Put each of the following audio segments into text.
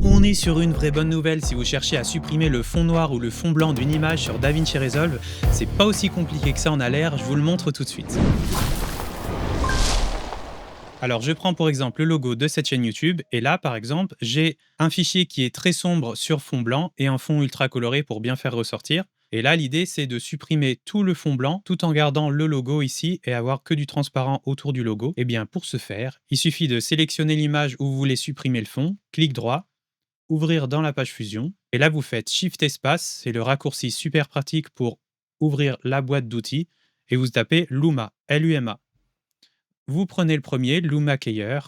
On est sur une vraie bonne nouvelle si vous cherchez à supprimer le fond noir ou le fond blanc d'une image sur DaVinci Resolve. C'est pas aussi compliqué que ça en a l'air, je vous le montre tout de suite. Alors je prends pour exemple le logo de cette chaîne YouTube et là par exemple j'ai un fichier qui est très sombre sur fond blanc et un fond ultra coloré pour bien faire ressortir. Et là l'idée c'est de supprimer tout le fond blanc tout en gardant le logo ici et avoir que du transparent autour du logo. Et bien pour ce faire, il suffit de sélectionner l'image où vous voulez supprimer le fond, clic droit, ouvrir dans la page Fusion. Et là, vous faites Shift Espace, c'est le raccourci super pratique pour ouvrir la boîte d'outils, et vous tapez Luma, L-U-M-A. Vous prenez le premier, Luma Keyer,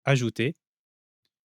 ajouter.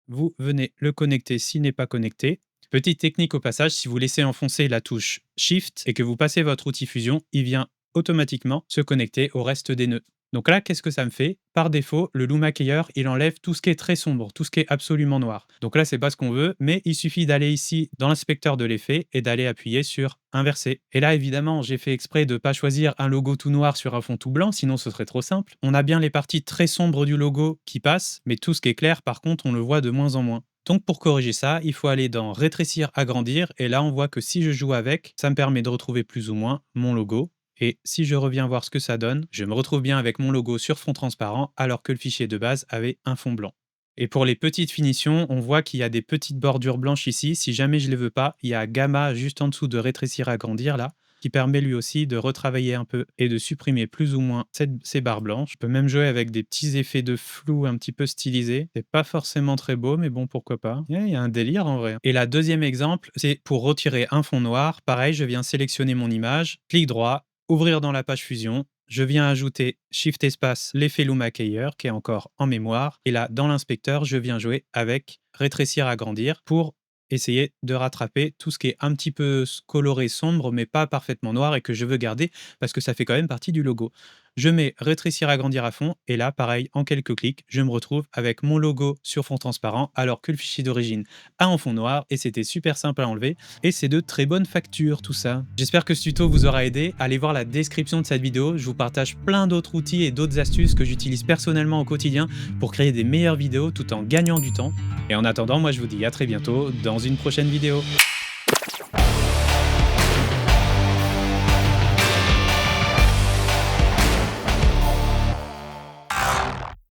Vous venez le connecter s'il n'est pas connecté. Petite technique au passage, si vous laissez enfoncer la touche Shift et que vous passez votre outil Fusion, il vient automatiquement se connecter au reste des nœuds. Donc là, qu'est-ce que ça me fait? Par défaut, le Luma Keyer, il enlève tout ce qui est très sombre, tout ce qui est absolument noir. Donc là, c'est pas ce qu'on veut, mais il suffit d'aller ici dans l'inspecteur de l'effet et d'aller appuyer sur inverser. Et là, évidemment, j'ai fait exprès de ne pas choisir un logo tout noir sur un fond tout blanc, sinon ce serait trop simple. On a bien les parties très sombres du logo qui passent, mais tout ce qui est clair, par contre, on le voit de moins en moins. Donc pour corriger ça, il faut aller dans rétrécir, agrandir, et là on voit que si je joue avec, ça me permet de retrouver plus ou moins mon logo. Et si je reviens voir ce que ça donne, je me retrouve bien avec mon logo sur fond transparent alors que le fichier de base avait un fond blanc. Et pour les petites finitions, on voit qu'il y a des petites bordures blanches ici. Si jamais je ne les veux pas, il y a Gamma juste en dessous de rétrécir, agrandir là, qui permet lui aussi de retravailler un peu et de supprimer plus ou moins ces barres blanches. Je peux même jouer avec des petits effets de flou un petit peu stylisés. C'est pas forcément très beau, mais bon, pourquoi pas. Il y a un délire en vrai. Et la deuxième exemple, c'est pour retirer un fond noir. Pareil, je viens sélectionner mon image, clic droit, ouvrir dans la page Fusion. Je viens ajouter Shift Espace l'effet Luma Keyer qui est encore en mémoire. Et là, dans l'inspecteur, je viens jouer avec rétrécir, agrandir pour essayer de rattraper tout ce qui est un petit peu coloré sombre, mais pas parfaitement noir et que je veux garder parce que ça fait quand même partie du logo. Je mets rétrécir, agrandir à fond et là, pareil, en quelques clics, je me retrouve avec mon logo sur fond transparent alors que le fichier d'origine a un fond noir et c'était super simple à enlever et c'est de très bonne facture tout ça. J'espère que ce tuto vous aura aidé. Allez voir la description de cette vidéo, je vous partage plein d'autres outils et d'autres astuces que j'utilise personnellement au quotidien pour créer des meilleures vidéos tout en gagnant du temps. Et en attendant, moi je vous dis à très bientôt dans une prochaine vidéo.